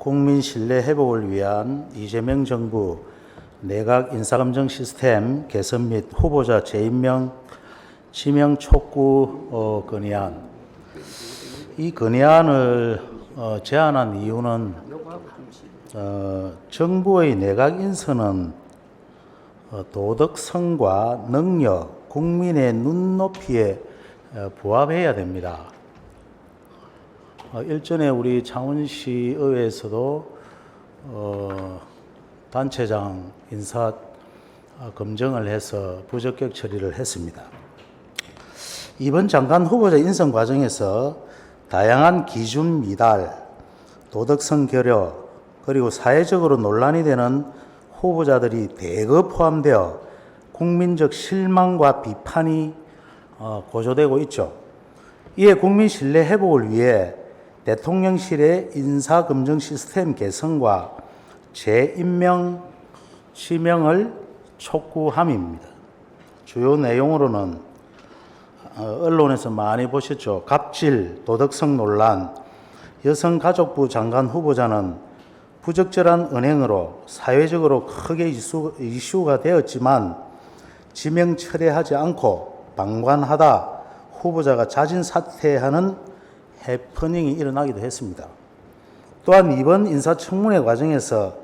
국민 신뢰 회복을 위한 이재명 정부 내각 인사검증 시스템 개선 및 후보자 재임명 지명 촉구 건의안. 이 건의안을 제안한 이유는 정부의 내각 인선은 도덕성과 능력, 국민의 눈높이에 부합해야 됩니다. 일전에 우리 창원시의회에서도 단체장 인사 검증을 해서 부적격 처리를 했습니다. 이번 장관 후보자 인선 과정에서 다양한 기준 미달, 도덕성 결여, 그리고 사회적으로 논란이 되는 후보자들이 대거 포함되어 국민적 실망과 비판이 고조되고 있죠. 이에 국민 신뢰 회복을 위해 대통령실의 인사검증 시스템 개선과 재임명, 지명을 촉구함입니다. 주요 내용으로는 언론에서 많이 보셨죠. 갑질, 도덕성 논란, 여성가족부 장관 후보자는 부적절한 언행으로 사회적으로 크게 이슈가 되었지만 지명 철회하지 않고 방관하다 후보자가 자진 사퇴하는 해프닝이 일어나기도 했습니다. 또한 이번 인사청문회 과정에서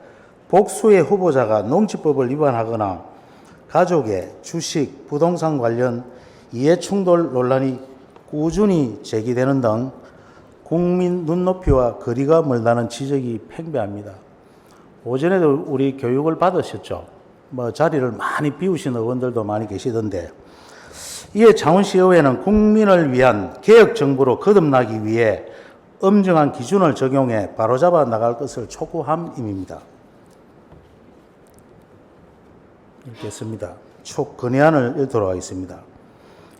복수의 후보자가 농지법을 위반하거나 가족의 주식, 부동산 관련 이해충돌 논란이 꾸준히 제기되는 등 국민 눈높이와 거리가 멀다는 지적이 팽배합니다. 오전에도 우리 교육을 받으셨죠. 자리를 많이 비우신 의원들도 많이 계시던데, 이에 창원시의회는 국민을 위한 개혁 정부로 거듭나기 위해 엄정한 기준을 적용해 바로잡아 나갈 것을 촉구함입니다. 읽겠습니다. 건의안을 읽도록 하겠습니다.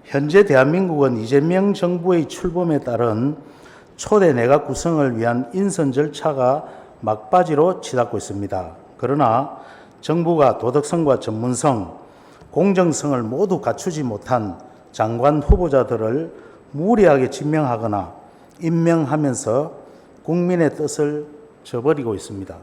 현재 대한민국은 이재명 정부의 출범에 따른 초대 내각 구성을 위한 인선 절차가 막바지로 치닫고 있습니다. 그러나 정부가 도덕성과 전문성, 공정성을 모두 갖추지 못한 장관 후보자들을 무리하게 지명하거나 임명하면서 국민의 뜻을 저버리고 있습니다.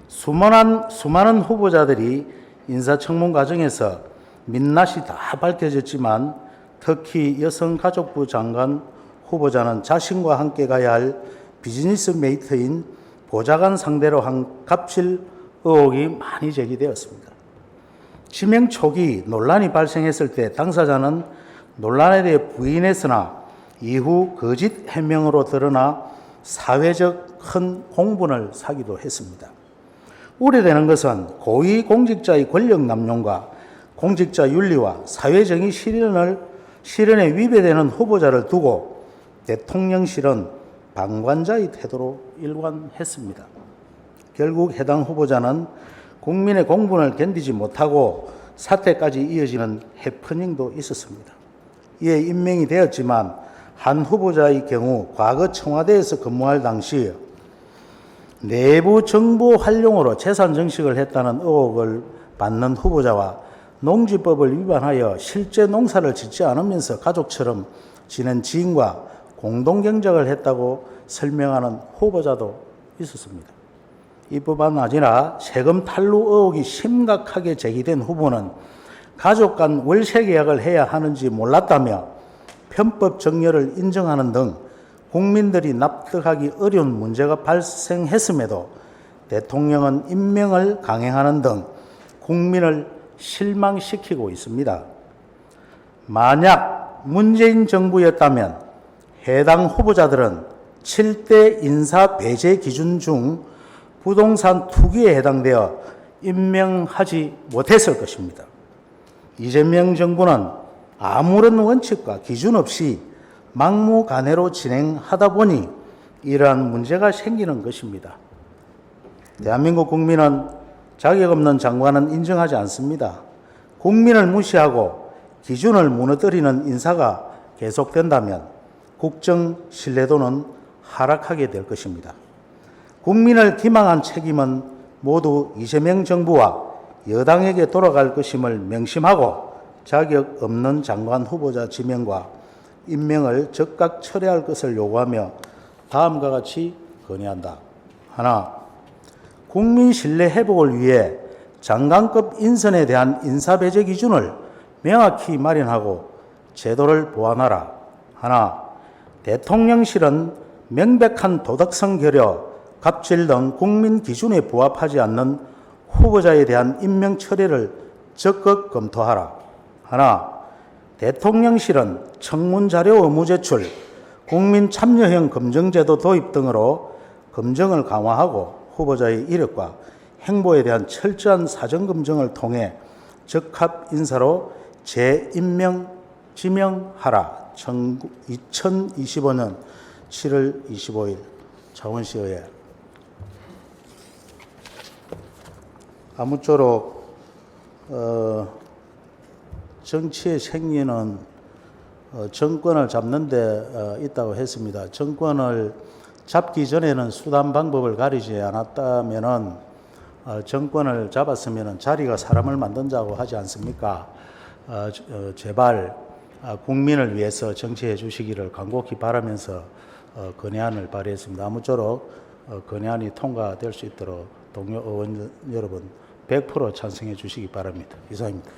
수많은 후보자들이 인사청문 과정에서 민낯이 다 밝혀졌지만 특히 여성가족부 장관 후보자는 자신과 함께 가야 할 비즈니스 메이트인 보좌관 상대로 한 갑질 의혹이 많이 제기되었습니다. 지명 초기 논란이 발생했을 때 당사자는 논란에 대해 부인했으나 이후 거짓 해명으로 드러나 사회적 큰 공분을 사기도 했습니다. 우려되는 것은 고위공직자의 권력 남용과 공직자 윤리와 사회정의 실현에 위배되는 후보자를 두고 대통령실은 방관자의 태도로 일관했습니다. 결국 해당 후보자는 국민의 공분을 견디지 못하고 사퇴까지 이어지는 해프닝도 있었습니다. 이에 임명이 되었지만 한 후보자의 경우 과거 청와대에서 근무할 당시 내부 정보 활용으로 재산 증식을 했다는 의혹을 받는 후보자와 농지법을 위반하여 실제 농사를 짓지 않으면서 가족처럼 지낸 지인과 공동경작을 했다고 설명하는 후보자도 있었습니다. 이뿐만 아니라 세금 탈루 의혹이 심각하게 제기된 후보는 가족 간 월세 계약을 해야 하는지 몰랐다며 편법 정려를 인정하는 등 국민들이 납득하기 어려운 문제가 발생했음에도 대통령은 임명을 강행하는 등 국민을 실망시키고 있습니다. 만약 문재인 정부였다면 해당 후보자들은 7대 인사 배제 기준 중 부동산 투기에 해당되어 임명하지 못했을 것입니다. 이재명 정부는 아무런 원칙과 기준 없이 막무가내로 진행하다 보니 이러한 문제가 생기는 것입니다. 대한민국 국민은 자격 없는 장관은 인정하지 않습니다. 국민을 무시하고 기준을 무너뜨리는 인사가 계속된다면 국정 신뢰도는 하락하게 될 것입니다. 국민을 기망한 책임은 모두 이재명 정부와 여당에게 돌아갈 것임을 명심하고 자격 없는 장관 후보자 지명과 임명을 즉각 철회할 것을 요구하며 다음과 같이 건의한다. 하나, 국민 신뢰 회복을 위해 장관급 인선에 대한 인사배제 기준을 명확히 마련하고 제도를 보완하라. 하나, 대통령실은 명백한 도덕성 결여, 갑질 등 국민 기준에 부합하지 않는 후보자에 대한 임명 처리를 적극 검토하라. 하나, 대통령실은 청문자료 의무 제출, 국민 참여형 검증제도 도입 등으로 검증을 강화하고 후보자의 이력과 행보에 대한 철저한 사전 검증을 통해 적합 인사로 재임명, 지명하라. 2025년 7월 25일 창원시의회. 아무쪼록 정치의 생리는 정권을 잡는 데 있다고 했습니다. 정권을 잡기 전에는 수단 방법을 가리지 않았다면은 정권을 잡았으면 자리가 사람을 만든다고 하지 않습니까? 제발 국민을 위해서 정치해 주시기를 간곡히 바라면서 건의안을 발의했습니다. 아무쪼록 건의안이 통과될 수 있도록 동료 의원 여러분 100% 찬성해 주시기 바랍니다. 이상입니다.